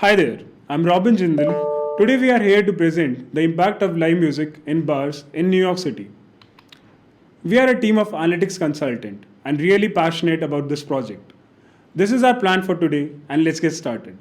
Hi there, I'm Robin Jindal. Today we are here to present the impact of live music in bars in New York City. We are a team of analytics consultants and really passionate about this project. This is our plan for today and let's get started.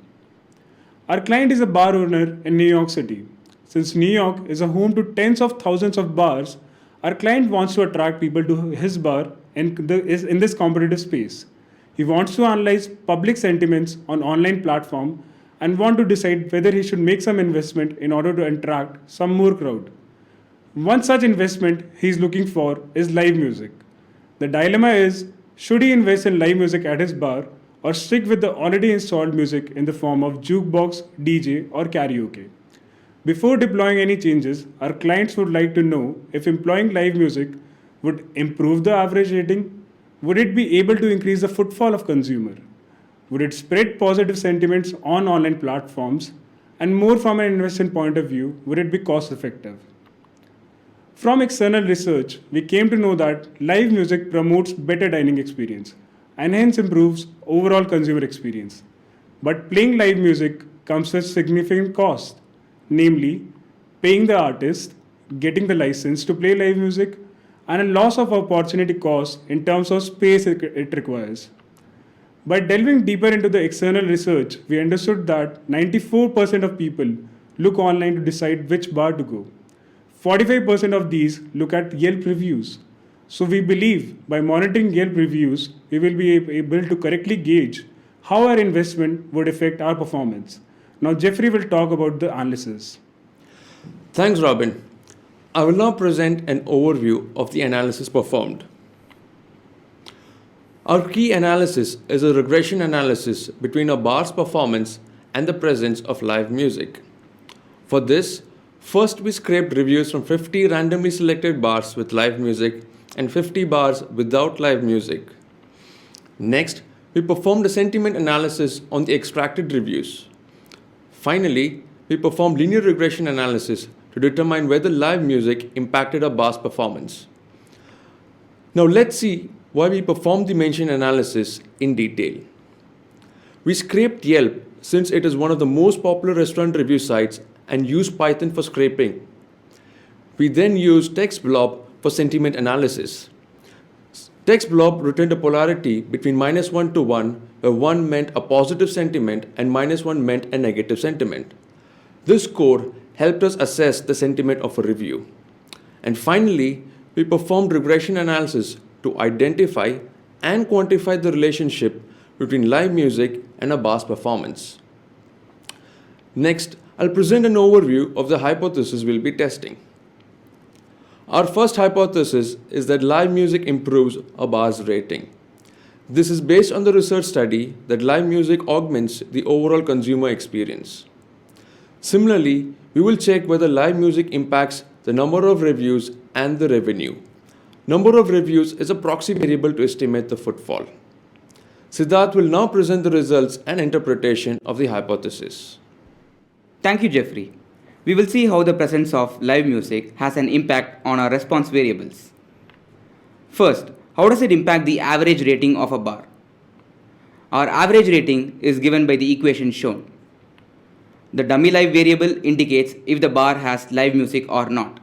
Our client is a bar owner in New York City. Since New York is a home to tens of thousands of bars, our client wants to attract people to his bar in this competitive space. He wants to analyze public sentiments on online platform and want to decide whether he should make some investment in order to attract some more crowd. One such investment he is looking for is live music. The dilemma is, should he invest in live music at his bar or stick with the already installed music in the form of jukebox, DJ, or karaoke? Before deploying any changes, our clients would like to know if employing live music would improve the average rating. Would it be able to increase the footfall of consumer? Would it spread positive sentiments on online platforms? And more from an investment point of view, would it be cost effective? From external research, we came to know that live music promotes better dining experience and hence improves overall consumer experience. But playing live music comes with significant cost, namely paying the artist, getting the license to play live music, and a loss of opportunity cost in terms of space it requires. By delving deeper into the external research, we understood that 94% of people look online to decide which bar to go. 45% of these look at Yelp reviews. So we believe by monitoring Yelp reviews, we will be able to correctly gauge how our investment would affect our performance. Now Jeffrey will talk about the analysis. Thanks, Robin. I will now present an overview of the analysis performed. Our key analysis is a regression analysis between a bar's performance and the presence of live music. For this, first we scraped reviews from 50 randomly selected bars with live music and 50 bars without live music. Next, we performed a sentiment analysis on the extracted reviews. Finally, we performed linear regression analysis to determine whether live music impacted a bar's performance. Now let's see why we performed the mentioned analysis in detail. We scraped Yelp since it is one of the most popular restaurant review sites and used Python for scraping. We then used TextBlob for sentiment analysis. TextBlob returned a polarity between -1 to 1, where 1 meant a positive sentiment and -1 meant a negative sentiment. This score helped us assess the sentiment of a review. And finally, we performed regression analysis to identify and quantify the relationship between live music and a bar's performance. Next, I'll present an overview of the hypothesis we'll be testing. Our first hypothesis is that live music improves a bar's rating. This is based on the research study that live music augments the overall consumer experience. Similarly, we will check whether live music impacts the number of reviews and the revenue. Number of reviews is a proxy variable to estimate the footfall. Siddharth will now present the results and interpretation of the hypothesis. Thank you, Jeffrey. We will see how the presence of live music has an impact on our response variables. First, how does it impact the average rating of a bar? Our average rating is given by the equation shown. The dummy live variable indicates if the bar has live music or not.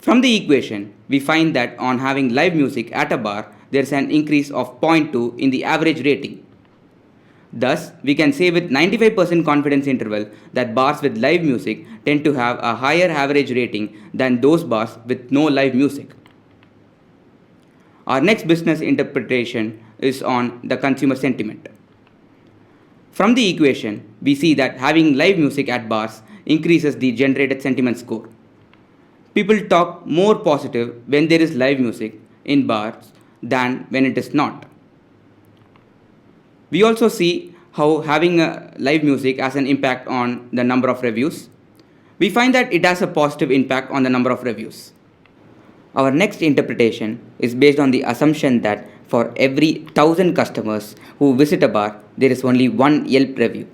From the equation, we find that on having live music at a bar, there is an increase of 0.2 in the average rating. Thus, we can say with 95% confidence interval that bars with live music tend to have a higher average rating than those bars with no live music. Our next business interpretation is on the consumer sentiment. From the equation, we see that having live music at bars increases the generated sentiment score. People talk more positive when there is live music in bars than when it is not. We also see how having live music has an impact on the number of reviews. We find that it has a positive impact on the number of reviews. Our next interpretation is based on the assumption that for every 1,000 customers who visit a bar, there is only one Yelp review.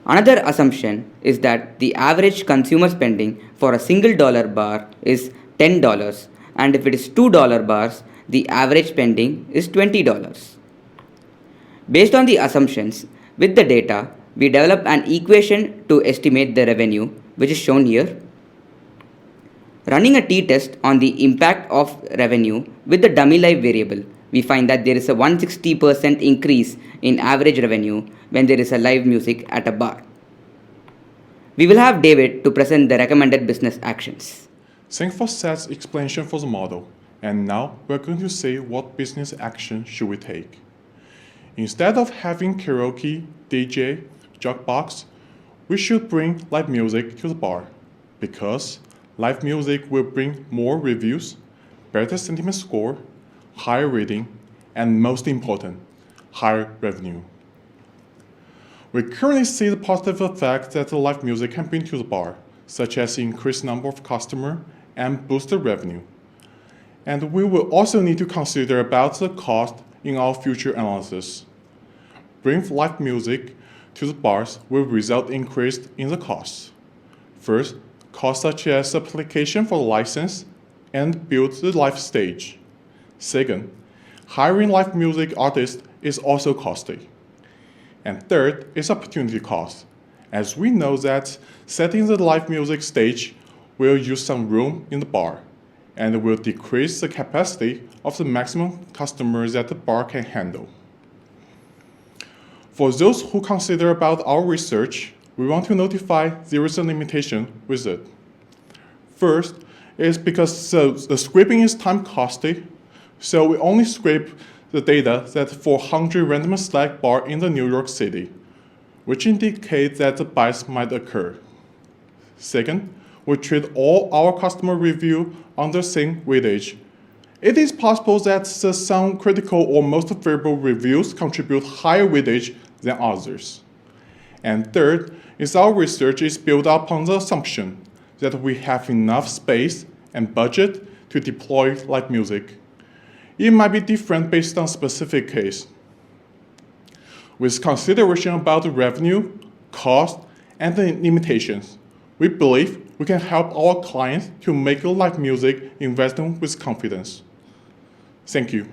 Another assumption is that the average consumer spending for a single dollar bar is $10, and if it is $2 bars, the average spending is $20. Based on the assumptions, with the data, we develop an equation to estimate the revenue, which is shown here. Running a t-test on the impact of revenue with the dummy live variable, we find that there is a 160% increase in average revenue when there is a live music at a bar. We will have David to present the recommended business actions. Thanks for Seth's explanation for the model. And now we're going to see what business action should we take. Instead of having karaoke, DJ, jukebox, we should bring live music to the bar because live music will bring more reviews, better sentiment score, higher rating, and most important, higher revenue. We currently see the positive effects that the live music can bring to the bar, such as increased number of customers and boosted revenue. And we will also need to consider about the cost in our future analysis. Bring live music to the bars will result increase in the costs. First, costs such as application for the license and build the live stage. Second, hiring live music artists is also costly. And third is opportunity cost, as we know that setting the live music stage will use some room in the bar and will decrease the capacity of the maximum customers that the bar can handle. For those who consider about our research, we want to notify there is a limitation with it. First is because the scraping is time costly, so we only scrape the data that for 100 random select bar in the New York City, which indicates that the bias might occur. Second, we treat all our customer review on the same weightage. It is possible that some critical or most favorable reviews contribute higher weightage than others. And third is our research is built upon the assumption that we have enough space and budget to deploy live music. It might be different based on specific case. With consideration about the revenue, cost, and the limitations, we believe we can help our clients to make live music investment with confidence. Thank you.